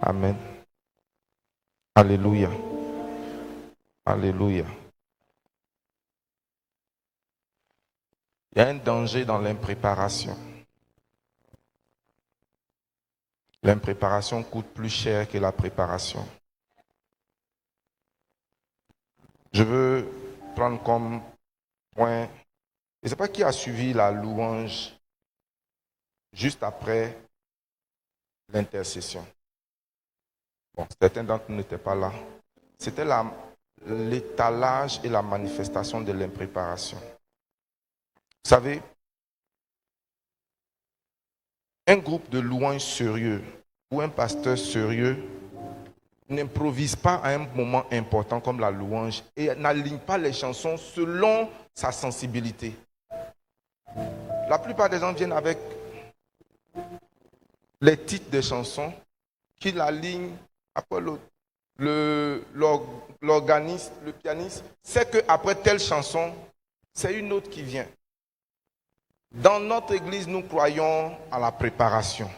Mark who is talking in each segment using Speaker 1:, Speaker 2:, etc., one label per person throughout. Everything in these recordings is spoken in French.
Speaker 1: Amen. Alléluia. Alléluia. Il y a un danger dans l'impréparation. L'impréparation coûte plus cher que la préparation. Je veux prendre comme point, je ne sais pas qui a suivi la louange juste après l'intercession. Bon, certains d'entre nous n'étaient pas là. C'était l'étalage et la manifestation de l'impréparation. Vous savez, un groupe de louanges sérieux ou un pasteur sérieux n'improvise pas à un moment important comme la louange et n'aligne pas les chansons selon sa sensibilité. La plupart des gens viennent avec les titres des chansons qui l'alignent après l'autre. L'organiste, le pianiste, sait qu'après telle chanson, c'est une autre qui vient. Dans notre église, nous croyons à la préparation.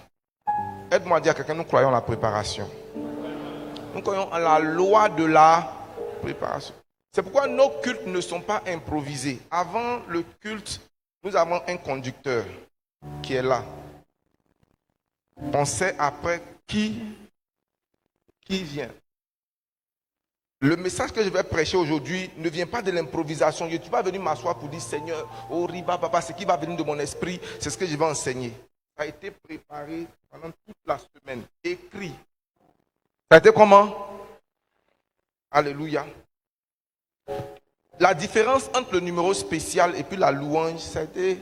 Speaker 1: Aide-moi à dire à quelqu'un, nous croyons à la préparation. Nous croyons à la loi de la préparation. C'est pourquoi nos cultes ne sont pas improvisés. Avant le culte, nous avons un conducteur qui est là. On sait après qui vient. Le message que je vais prêcher aujourd'hui ne vient pas de l'improvisation. Je ne suis pas venu m'asseoir pour dire Seigneur, oh riba papa, ce qui va venir de mon esprit, c'est ce que je vais enseigner. Ça a été préparé pendant toute la semaine, écrit. Ça a été comment? Alléluia. La différence entre le numéro spécial et puis la louange, c'était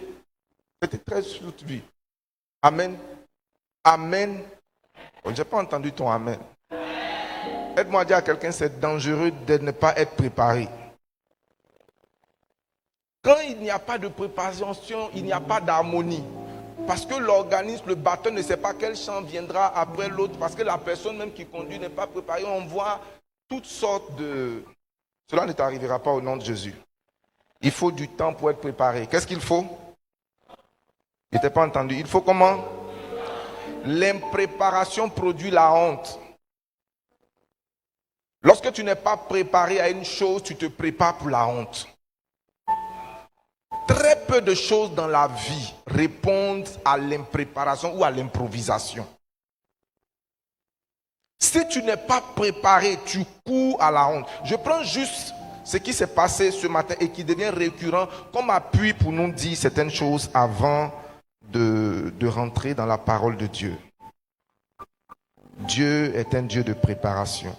Speaker 1: très suivi. Amen. Amen. Je n'ai pas entendu ton amen. Aide-moi à dire à quelqu'un, c'est dangereux de ne pas être préparé. Quand il n'y a pas de préparation, il n'y a pas d'harmonie. Parce que l'organisme, le batteur ne sait pas quel chant viendra après l'autre. Parce que la personne même qui conduit n'est pas préparée. On voit toutes sortes de... Cela ne t'arrivera pas au nom de Jésus. Il faut du temps pour être préparé. Qu'est-ce qu'il faut? Je n'étais pas entendu. Il faut comment? L'impréparation produit la honte. Lorsque tu n'es pas préparé à une chose, tu te prépares pour la honte. Très peu de choses dans la vie répondent à l'impréparation ou à l'improvisation. Si tu n'es pas préparé, tu cours à la honte. Je prends juste ce qui s'est passé ce matin et qui devient récurrent comme appui pour nous dire certaines choses avant de rentrer dans la parole de Dieu. Dieu est un Dieu de préparation.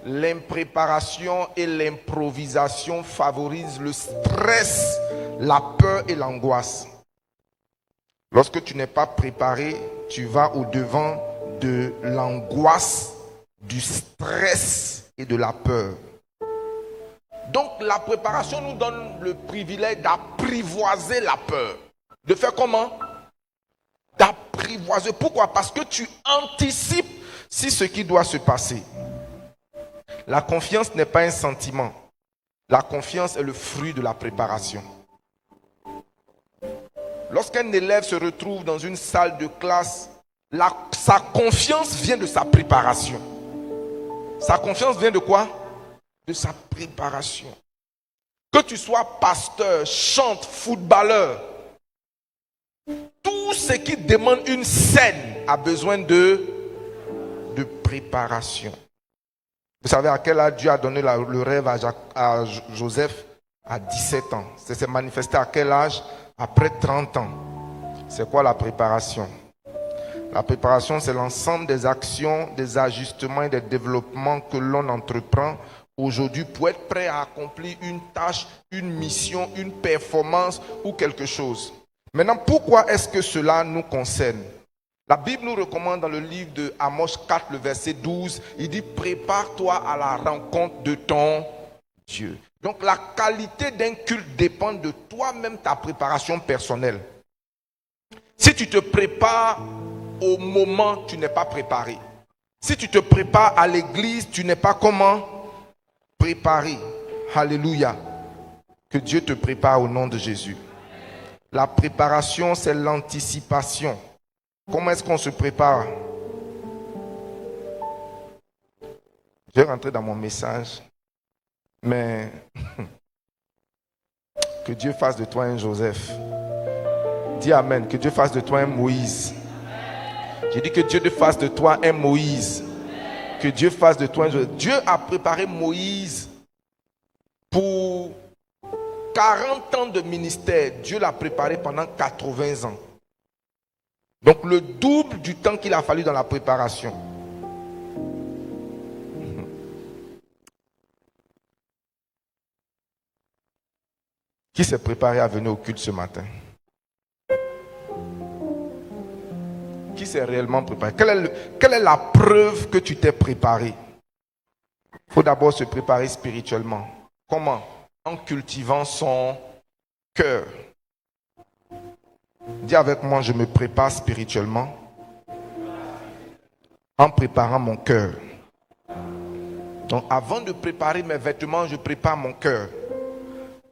Speaker 1: L'impréparation et l'improvisation favorisent le stress, la peur et l'angoisse. Lorsque tu n'es pas préparé, tu vas au-devant de l'angoisse, du stress et de la peur. Donc la préparation nous donne le privilège d'apprivoiser la peur. De faire comment? D'apprivoiser. Pourquoi? Parce que tu anticipes si ce qui doit se passer. La confiance n'est pas un sentiment. La confiance est le fruit de la préparation. Lorsqu'un élève se retrouve dans une salle de classe, sa confiance vient de sa préparation. Sa confiance vient de quoi? De sa préparation. Que tu sois pasteur, chante, footballeur, tout ce qui demande une scène a besoin de préparation. Vous savez à quel âge Dieu a donné le rêve à Joseph? À 17 ans. Ça s'est manifesté à quel âge? Après 30 ans. C'est quoi la préparation? La préparation, c'est l'ensemble des actions, des ajustements et des développements que l'on entreprend aujourd'hui pour être prêt à accomplir une tâche, une mission, une performance ou quelque chose. Maintenant, pourquoi est-ce que cela nous concerne? La Bible nous recommande dans le livre de Amos 4, le verset 12, il dit « Prépare-toi à la rencontre de ton Dieu ». Donc la qualité d'un culte dépend de toi-même, ta préparation personnelle. Si tu te prépares au moment, tu n'es pas préparé. Si tu te prépares à l'église, tu n'es pas comment? Préparé. Alléluia. Que Dieu te prépare au nom de Jésus. La préparation, c'est l'anticipation. Comment est-ce qu'on se prépare? Je vais rentrer dans mon message, mais que Dieu fasse de toi un Joseph. Dis Amen. Que Dieu fasse de toi un Moïse. J'ai dit que Dieu fasse de toi un Moïse. Que Dieu fasse de toi un Joseph. Dieu a préparé Moïse pour 40 ans de ministère. Dieu l'a préparé pendant 80 ans. Donc le double du temps qu'il a fallu dans la préparation. Qui s'est préparé à venir au culte ce matin? Qui s'est réellement préparé? Quelle est la preuve que tu t'es préparé? Il faut d'abord se préparer spirituellement. Comment? En cultivant son cœur. Dis avec moi, je me prépare spirituellement en préparant mon cœur. Donc avant de préparer mes vêtements, je prépare mon cœur.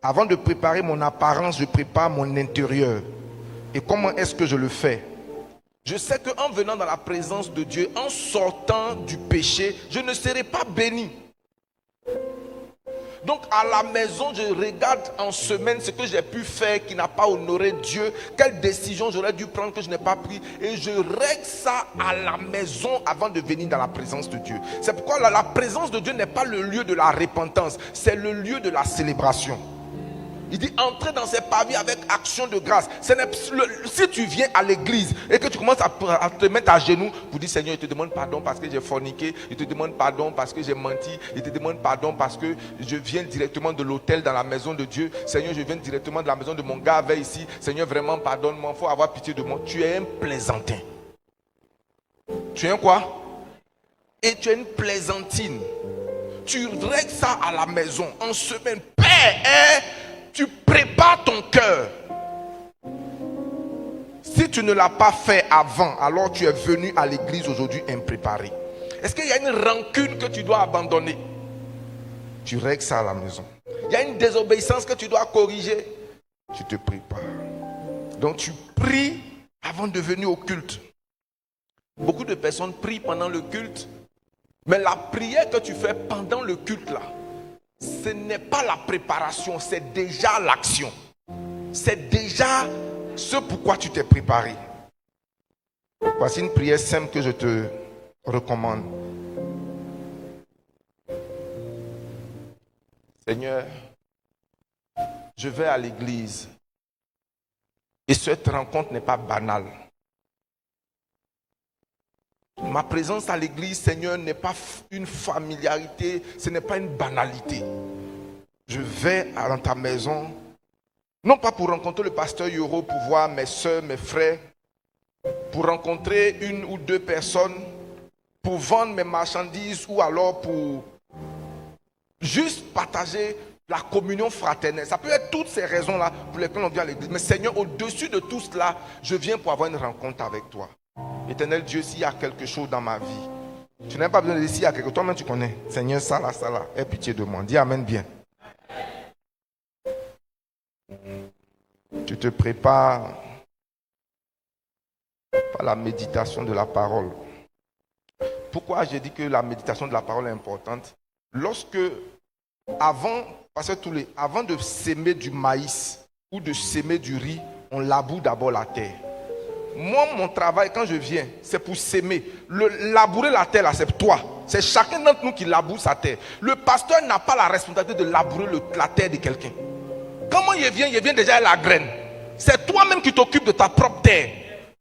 Speaker 1: Avant de préparer mon apparence, je prépare mon intérieur. Et comment est-ce que je le fais? Je sais qu'en venant dans la présence de Dieu, en sortant du péché, je ne serai pas béni. Donc à la maison, je regarde en semaine ce que j'ai pu faire qui n'a pas honoré Dieu, quelle décision j'aurais dû prendre que je n'ai pas pris, et je règle ça à la maison avant de venir dans la présence de Dieu. C'est pourquoi la présence de Dieu n'est pas le lieu de la repentance, c'est le lieu de la célébration. Il dit entrer dans ses parvis avec action de grâce. Si tu viens à l'église et que tu commences à te mettre à genoux pour dire Seigneur, je te demande pardon parce que j'ai forniqué, je te demande pardon parce que j'ai menti, je te demande pardon parce que je viens directement de l'autel dans la maison de Dieu. Seigneur, je viens directement de la maison de mon gars avec ici. Seigneur, vraiment pardonne-moi, il faut avoir pitié de moi. Tu es un plaisantin. Tu es un quoi? Et tu es une plaisantine. Tu règles ça à la maison en semaine. Père, tu prépares ton cœur. Si tu ne l'as pas fait avant, alors tu es venu à l'église aujourd'hui impréparé. Est-ce qu'il y a une rancune que tu dois abandonner? Tu règles ça à la maison. Il y a une désobéissance que tu dois corriger. Tu te prépares. Donc tu pries avant de venir au culte. Beaucoup de personnes prient pendant le culte, mais la prière que tu fais pendant le culte là, ce n'est pas la préparation, c'est déjà l'action. C'est déjà ce pourquoi tu t'es préparé. Voici une prière simple que je te recommande. Seigneur, je vais à l'église et cette rencontre n'est pas banale. Ma présence à l'église, Seigneur, n'est pas une familiarité, ce n'est pas une banalité. Je vais dans ta maison, non pas pour rencontrer le pasteur Yoro, pour voir mes soeurs, mes frères, pour rencontrer une ou deux personnes, pour vendre mes marchandises ou alors pour juste partager la communion fraternelle. Ça peut être toutes ces raisons-là pour lesquelles on vient à l'église. Mais Seigneur, au-dessus de tout cela, je viens pour avoir une rencontre avec toi. Éternel Dieu, s'il y a quelque chose dans ma vie, tu n'as pas besoin de dire s'il y a quelque chose, toi-même tu connais. Seigneur, ça là, aie pitié de moi. Dis Amen bien. Tu te prépares par la méditation de la parole. Pourquoi j'ai dit que la méditation de la parole est importante? Avant de s'aimer du maïs ou de s'aimer du riz, on laboure d'abord la terre. Moi, mon travail, quand je viens, c'est pour s'aimer. Labourer la terre, là, c'est toi. C'est chacun d'entre nous qui laboure sa terre. Le pasteur n'a pas la responsabilité de labourer la terre de quelqu'un. Comment il vient déjà à la graine. C'est toi-même qui t'occupes de ta propre terre.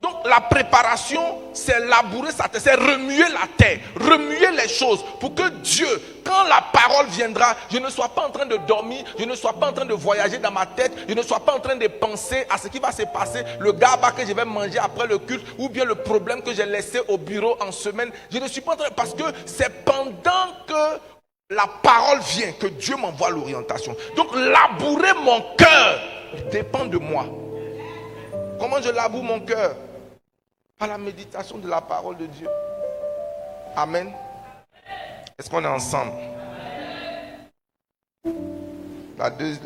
Speaker 1: Donc la préparation, c'est labourer sa terre, c'est remuer la terre, remuer les choses pour que Dieu, quand la parole viendra, je ne sois pas en train de dormir, je ne sois pas en train de voyager dans ma tête, je ne sois pas en train de penser à ce qui va se passer, le gaba que je vais manger après le culte, ou bien le problème que j'ai laissé au bureau en semaine. Je ne suis pas en train, parce que c'est pendant que la parole vient que Dieu m'envoie l'orientation. Donc labourer mon cœur dépend de moi. Comment je laboure mon cœur? Par la méditation de la parole de Dieu. Amen. Est-ce qu'on est ensemble?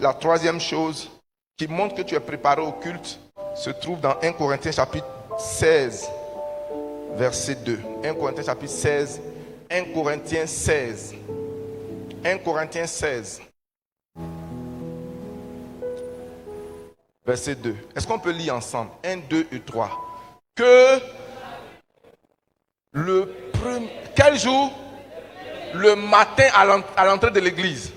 Speaker 1: La troisième chose qui montre que tu es préparé au culte se trouve dans 1 Corinthiens chapitre 16, verset 2. 1 Corinthiens chapitre 16, 1 Corinthiens 16. 1 Corinthiens 16. Verset 2. Est-ce qu'on peut lire ensemble? 1, 2 et 3. Que quel jour? Le matin à l'entrée de l'église.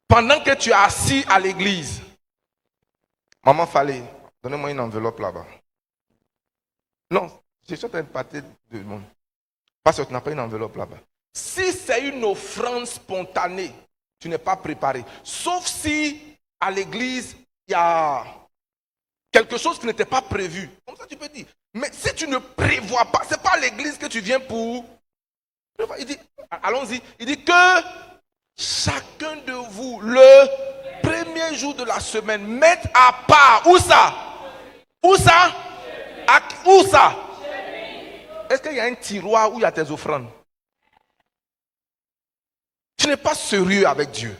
Speaker 1: Pendant que tu es assis à l'église. Maman Fallait, donnez-moi une enveloppe là-bas. Non, je suis en train de partir de monde. Parce que tu n'as pas une enveloppe là-bas. Si c'est une offrande spontanée, tu n'es pas préparé. Sauf si à l'église, il y a quelque chose qui n'était pas prévu. Comme ça, tu peux dire. Mais si tu ne prévois pas, ce n'est pas à l'église que tu viens pour. Il dit, allons-y, il dit que chacun de vous, le premier jour de la semaine, mette à part. Où ça? Où ça? Où ça? Est-ce qu'il y a un tiroir où il y a tes offrandes? Tu n'es pas sérieux avec Dieu.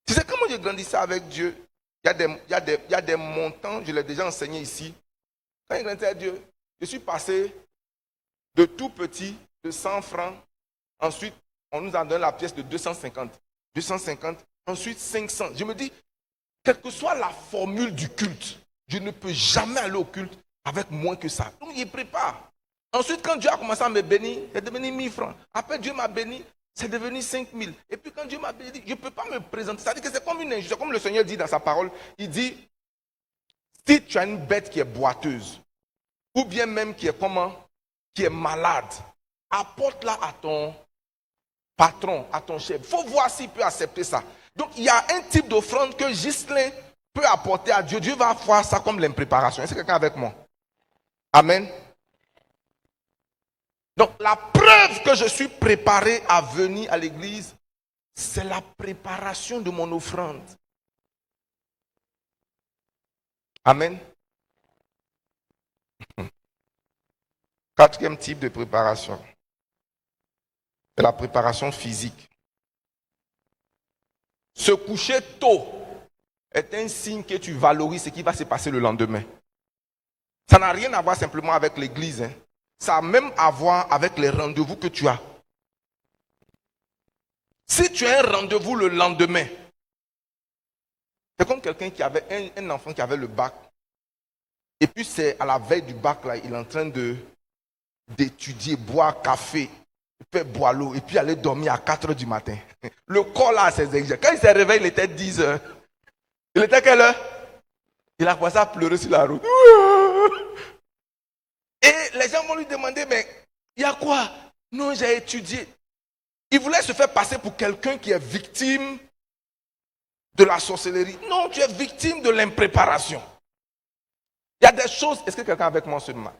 Speaker 1: Tu sais comment j'ai grandi ça avec Dieu? Il y a des montants, je l'ai déjà enseigné ici. Quand j'ai grandi avec Dieu, je suis passé de tout petit, de 100 francs. Ensuite, on nous a donné la pièce de 250. 250, ensuite 500. Je me dis, quelle que soit la formule du culte, je ne peux jamais aller au culte avec moins que ça. Donc, il prépare. Ensuite, quand Dieu a commencé à me bénir, c'est devenu 1000 francs. Après, Dieu m'a béni, c'est devenu 5000. Et puis, quand Dieu m'a béni, je ne peux pas me présenter. C'est-à-dire que c'est comme une injustice. Comme le Seigneur dit dans sa parole, il dit, si tu as une bête qui est boiteuse, ou bien même qui est comment? Qui est malade, apporte-la à ton patron, à ton chef. Il faut voir s'il peut accepter ça. Donc, il y a un type d'offrande que Ghislain peut apporter à Dieu. Dieu va voir ça comme l'impréparation. Est-ce que quelqu'un avec moi? Amen. Donc, la preuve que je suis préparé à venir à l'église, c'est la préparation de mon offrande. Amen. Quatrième type de préparation, c'est la préparation physique. Se coucher tôt est un signe que tu valorises ce qui va se passer le lendemain. Ça n'a rien à voir simplement avec l'église. Ça a même à voir avec les rendez-vous que tu as. Si tu as un rendez-vous le lendemain, c'est comme quelqu'un qui avait un enfant qui avait le bac. Et puis c'est à la veille du bac, là, il est en train d'étudier, boire café, faire boire l'eau, et puis aller dormir à 4 heures du matin. Le corps là, ses exigences. Quand il s'est réveillé, il était 10 heures. Il était quelle heure? Il a commencé à pleurer sur la route. Et les gens vont lui demander, mais il y a quoi? Non, j'ai étudié. Il voulait se faire passer pour quelqu'un qui est victime de la sorcellerie. Non, tu es victime de l'impréparation. Il y a des choses. Est-ce que quelqu'un est avec moi seulement?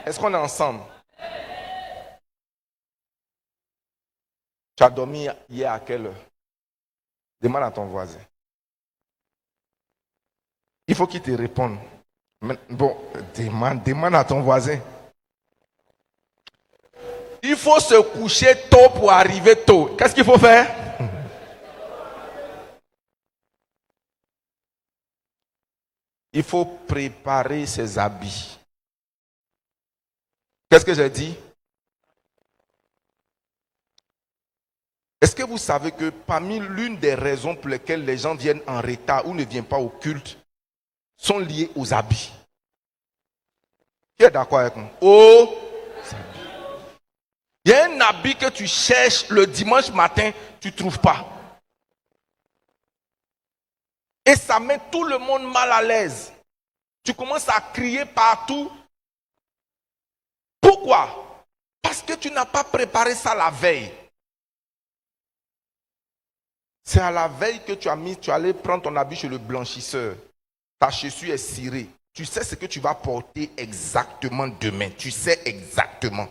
Speaker 1: Est-ce qu'on est ensemble? Tu as dormi hier à quelle heure? Demande à ton voisin. Il faut qu'il te réponde. Bon, demande à ton voisin. Il faut se coucher tôt pour arriver tôt. Qu'est-ce qu'il faut faire? Il faut préparer ses habits. Qu'est-ce que j'ai dit? Est-ce que vous savez que parmi l'une des raisons pour lesquelles les gens viennent en retard ou ne viennent pas au culte sont liées aux habits? Qui est d'accord avec moi? Aux habits. Il y a un habit que tu cherches le dimanche matin, tu ne trouves pas. Et ça met tout le monde mal à l'aise. Tu commences à crier partout. Pourquoi? Parce que tu n'as pas préparé ça la veille. C'est à la veille que tu es allé prendre ton habit chez le blanchisseur. Ta chaussure est cirée. Tu sais ce que tu vas porter exactement demain. Tu sais exactement.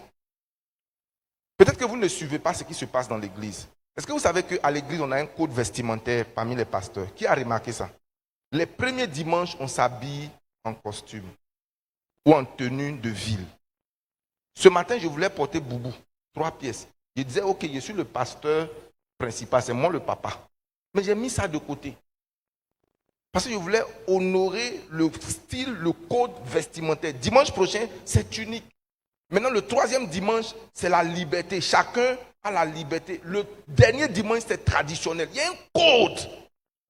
Speaker 1: Peut-être que vous ne suivez pas ce qui se passe dans l'église. Est-ce que vous savez qu'à l'église, on a un code vestimentaire parmi les pasteurs? Qui a remarqué ça? Les premiers dimanches, on s'habille en costume ou en tenue de ville. Ce matin, je voulais porter boubou, 3 pièces. Je disais, ok, je suis le pasteur principal, c'est moi le papa. Mais j'ai mis ça de côté. Parce que je voulais honorer le style, le code vestimentaire. Dimanche prochain, c'est unique. Maintenant, le troisième dimanche, c'est la liberté. Chacun a la liberté. Le dernier dimanche, c'est traditionnel. Il y a un code.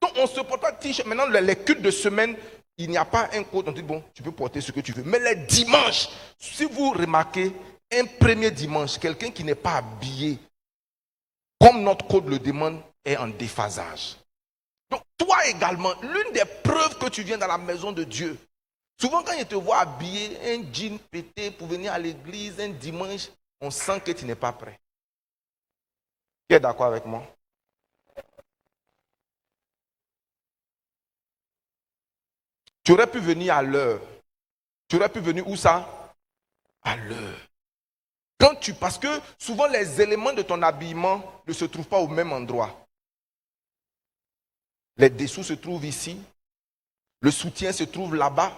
Speaker 1: Donc, on se porte pas t-shirt. Maintenant, les cultes de semaine, il n'y a pas un code. On dit, bon, tu peux porter ce que tu veux. Mais les dimanches, si vous remarquez, un premier dimanche, quelqu'un qui n'est pas habillé, comme notre code le demande, est en déphasage. Donc, toi également, l'une des preuves que tu viens dans la maison de Dieu, souvent quand il te voit habillé, un jean pété pour venir à l'église un dimanche, on sent que tu n'es pas prêt. Qui est d'accord avec moi? Tu aurais pu venir à l'heure. Tu aurais pu venir où ça? À l'heure. Parce que souvent les éléments de ton habillement ne se trouvent pas au même endroit. Les dessous se trouvent ici, le soutien se trouve là-bas,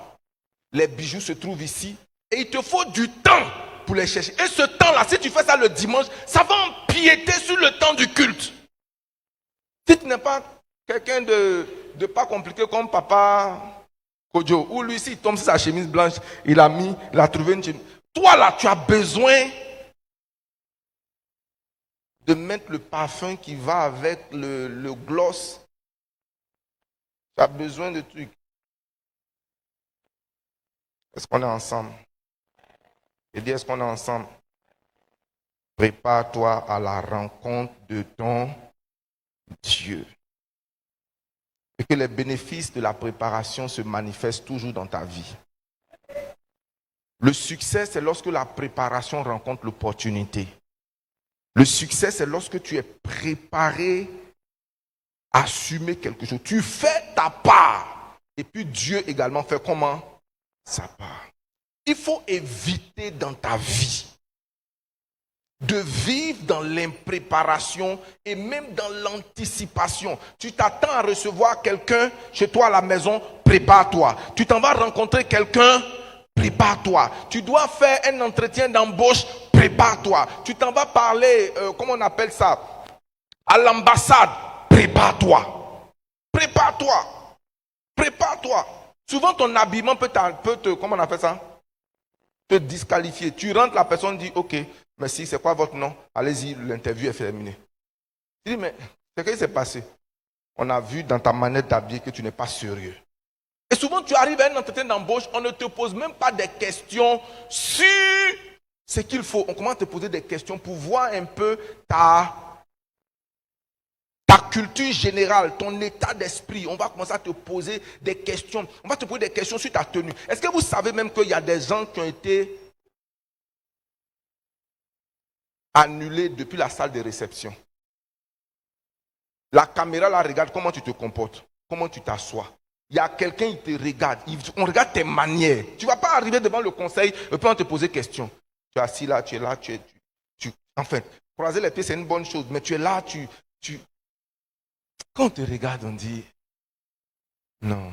Speaker 1: les bijoux se trouvent ici, et il te faut du temps pour les chercher. Et ce temps-là, si tu fais ça le dimanche, ça va empiéter sur le temps du culte. Si tu n'es pas quelqu'un de pas compliqué comme papa Kojo, ou lui, s'il tombe sur sa chemise blanche, il a trouvé une chemise. Toi là, tu as besoin de mettre le parfum qui va avec le gloss. Tu as besoin de trucs. Est-ce qu'on est ensemble? Et dis, est-ce qu'on est ensemble? Prépare-toi à la rencontre de ton Dieu. Et que les bénéfices de la préparation se manifestent toujours dans ta vie. Le succès, c'est lorsque la préparation rencontre l'opportunité. Le succès, c'est lorsque tu es préparé à assumer quelque chose. Tu fais ta part. Et puis Dieu également fait comment? Sa part. Il faut éviter dans ta vie de vivre dans l'impréparation et même dans l'anticipation. Tu t'attends à recevoir quelqu'un chez toi à la maison, prépare-toi. Tu t'en vas rencontrer quelqu'un, prépare-toi. Tu dois faire un entretien d'embauche, prépare-toi. Tu t'en vas parler, comment on appelle ça, à l'ambassade, prépare-toi. Prépare-toi. Prépare-toi. Souvent ton habillement peut te, comment on appelle ça, te disqualifier. Tu rentres, la personne dit, ok, merci, c'est quoi votre nom? Allez-y, l'interview est terminée. Tu dis, mais qu'est-ce qui s'est passé? On a vu dans ta manière d'habiller que tu n'es pas sérieux. Et souvent, tu arrives à un entretien d'embauche, on ne te pose même pas des questions sur ce qu'il faut. On commence à te poser des questions pour voir un peu ta culture générale, ton état d'esprit. On va commencer à te poser des questions. On va te poser des questions sur ta tenue. Est-ce que vous savez même qu'il y a des gens qui ont été annulés depuis la salle de réception? La caméra la regarde comment tu te comportes, comment tu t'assois. Il y a quelqu'un qui te regarde, on regarde tes manières. Tu ne vas pas arriver devant le conseil et puis on te poser question. Tu es assis là, tu es là, enfin, croiser les pieds c'est une bonne chose, mais tu es là, quand on te regarde, on dit, non,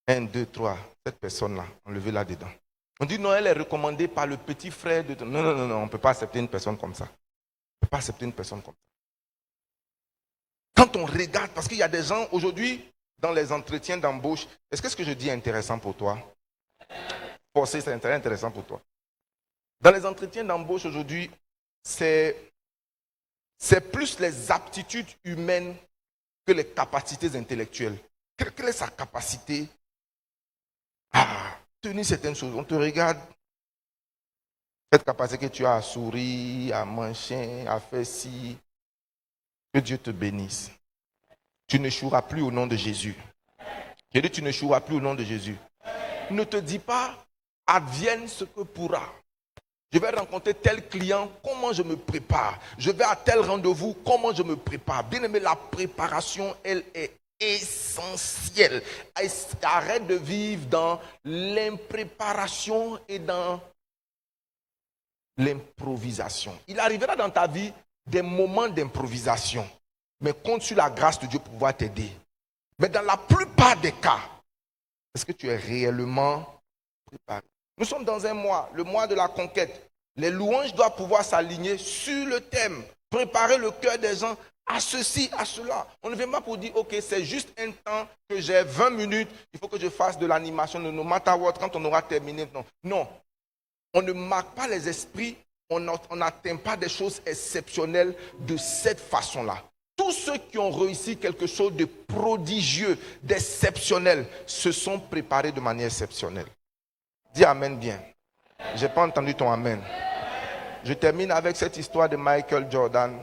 Speaker 1: 1, 2, 3, cette personne-là, enlevez-la dedans. On dit, non, elle est recommandée par le petit frère de... Non, on ne peut pas accepter une personne comme ça. On ne peut pas accepter une personne comme ça. Quand on regarde, parce qu'il y a des gens, aujourd'hui, dans les entretiens d'embauche, est-ce que ce que je dis est intéressant pour toi? Forcé, c'est intéressant pour toi. Dans les entretiens d'embauche aujourd'hui, c'est plus les aptitudes humaines que les capacités intellectuelles. Quelle est sa capacité à tenir certaines choses? On te regarde, cette capacité que tu as à sourire, à manger, à faire ci. Que Dieu te bénisse. Tu n'échoueras plus au nom de Jésus. J'ai dit, tu n'échoueras plus au nom de Jésus. Ne te dis pas, advienne ce que pourra. Je vais rencontrer tel client, comment je me prépare? Je vais à tel rendez-vous, comment je me prépare? Bien aimé, la préparation, elle est essentielle. Arrête de vivre dans l'impréparation et dans l'improvisation. Il arrivera dans ta vie des moments d'improvisation, mais compte sur la grâce de Dieu pour pouvoir t'aider. Mais dans la plupart des cas, est-ce que tu es réellement préparé? Nous sommes dans un mois, le mois de la conquête. Les louanges doivent pouvoir s'aligner sur le thème. Préparer le cœur des gens à ceci, à cela. On ne vient pas pour dire, ok, c'est juste un temps que j'ai 20 minutes, il faut que je fasse de l'animation, no matter what, quand on aura terminé. Non. On ne marque pas les esprits, on n'atteint pas des choses exceptionnelles de cette façon-là. Tous ceux qui ont réussi quelque chose de prodigieux, d'exceptionnel, se sont préparés de manière exceptionnelle. Dis Amen bien. Je n'ai pas entendu ton Amen. Je termine avec cette histoire de Michael Jordan,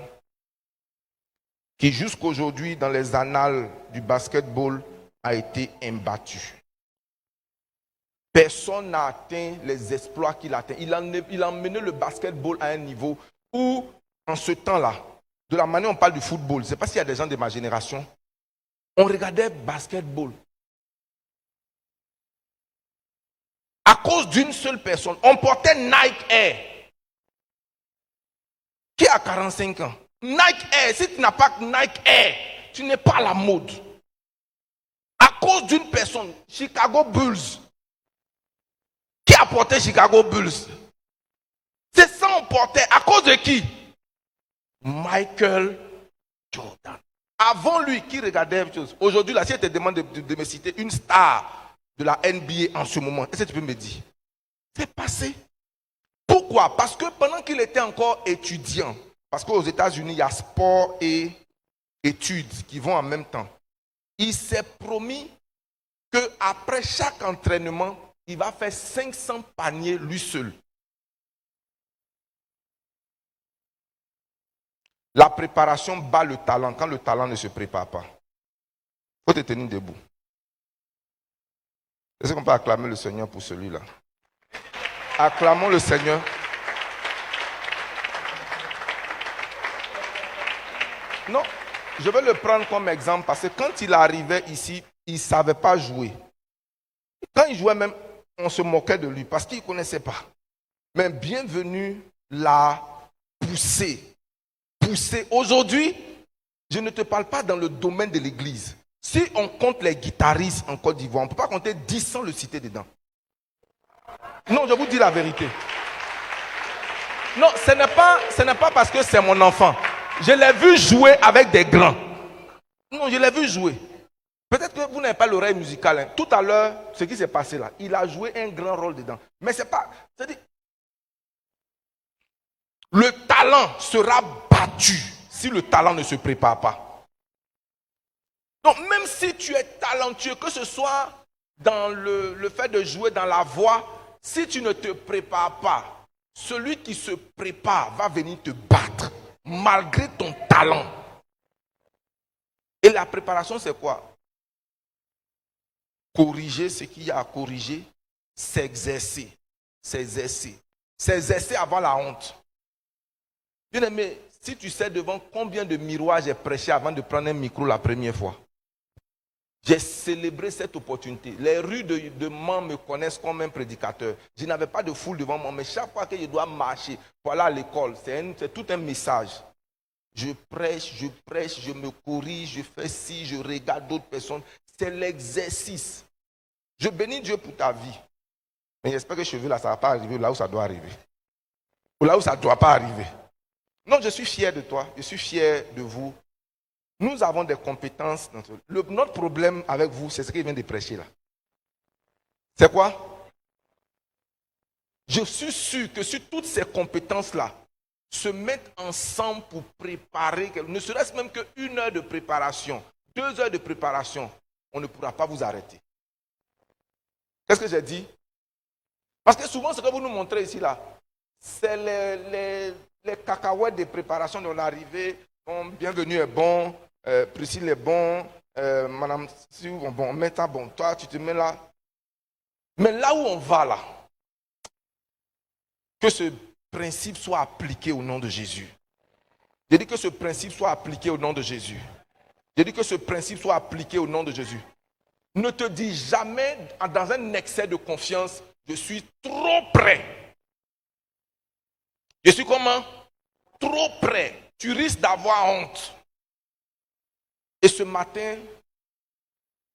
Speaker 1: qui jusqu'aujourd'hui, dans les annales du basketball, a été imbattu. Personne n'a atteint les exploits qu'il a atteints. Il a emmené le basketball à un niveau où, en ce temps-là, de la manière dont on parle du football, je ne sais pas s'il y a des gens de ma génération, on regardait basketball. À cause d'une seule personne, on portait Nike Air. Qui a 45 ans? Nike Air, si tu n'as pas Nike Air, tu n'es pas à la mode. À cause d'une personne, Chicago Bulls. Qui a porté Chicago Bulls? C'est ça on portait. À cause de qui? Michael Jordan. Avant lui, qui regardait quelque chose? Aujourd'hui, là, si je te demande de me citer une star de la NBA en ce moment, est-ce que tu peux me dire? C'est passé. Pourquoi? Parce que pendant qu'il était encore étudiant, parce qu'aux États-Unis, il y a sport et études qui vont en même temps, il s'est promis qu'après chaque entraînement, il va faire 500 paniers lui seul. La préparation bat le talent quand le talent ne se prépare pas. Il faut te tenir debout. Est-ce qu'on peut acclamer le Seigneur pour celui-là? Acclamons le Seigneur. Non, je vais le prendre comme exemple parce que quand il arrivait ici, il ne savait pas jouer. Quand il jouait même, on se moquait de lui parce qu'il ne connaissait pas. Mais bienvenue l'a poussé. Aujourd'hui, je ne te parle pas dans le domaine de l'église. Si on compte les guitaristes en Côte d'Ivoire, on ne peut pas compter 10 sans le citer dedans. Non, je vous dis la vérité. Non, ce n'est pas parce que c'est mon enfant. Je l'ai vu jouer avec des grands. Non, je l'ai vu jouer. Peut-être que vous n'avez pas l'oreille musicale. Hein. Tout à l'heure, ce qui s'est passé là, il a joué un grand rôle dedans. Mais c'est pas... C'est-à-dire, le talent sera battu si le talent ne se prépare pas. Donc même si tu es talentueux, que ce soit dans le fait de jouer dans la voix, si tu ne te prépares pas, celui qui se prépare va venir te battre malgré ton talent. Et la préparation, c'est quoi? Corriger ce qu'il y a à corriger, s'exercer. S'exercer avant la honte. Bien aimé, si tu sais devant combien de miroirs j'ai prêché avant de prendre un micro la première fois, j'ai célébré cette opportunité. Les rues de Mans me connaissent comme un prédicateur. Je n'avais pas de foule devant moi, mais chaque fois que je dois marcher, voilà l'école, c'est tout un message. Je prêche, je me corrige, je fais ci, je regarde d'autres personnes. C'est l'exercice. Je bénis Dieu pour ta vie. Mais j'espère que cheveux là, ça ne va pas arriver là où ça doit arriver. Ou là où ça ne doit pas arriver. Non, je suis fier de toi, je suis fier de vous. Nous avons des compétences. Notre problème avec vous, c'est ce qu'il vient de prêcher là. C'est quoi? Je suis sûr que si toutes ces compétences-là se mettent ensemble pour préparer, ne serait-ce même qu'une heure de préparation, 2 heures de préparation, on ne pourra pas vous arrêter. Qu'est-ce que j'ai dit? Parce que souvent, ce que vous nous montrez ici là, c'est les cacahuètes de préparation de l'arrivée. Bon, bienvenue est bon, Priscille est bon, Madame Siou, bon, mets ta bon, toi tu te mets là. Mais là où on va là, que ce principe soit appliqué au nom de Jésus. J'ai dit que ce principe soit appliqué au nom de Jésus. J'ai dit que ce principe soit appliqué au nom de Jésus. Ne te dis jamais dans un excès de confiance, je suis trop près. Je suis comment? Trop près. Tu risques d'avoir honte. Et ce matin,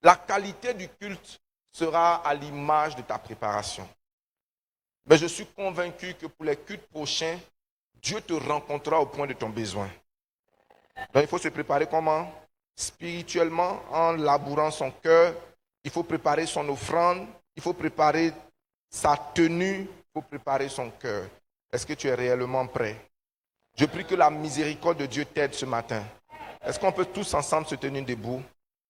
Speaker 1: la qualité du culte sera à l'image de ta préparation. Mais je suis convaincu que pour les cultes prochains, Dieu te rencontrera au point de ton besoin. Donc il faut se préparer comment? Spirituellement, en labourant son cœur. Il faut préparer son offrande. Il faut préparer sa tenue. Il pour préparer son cœur. Est-ce que tu es réellement prêt? Je prie que la miséricorde de Dieu t'aide ce matin. Est-ce qu'on peut tous ensemble se tenir debout?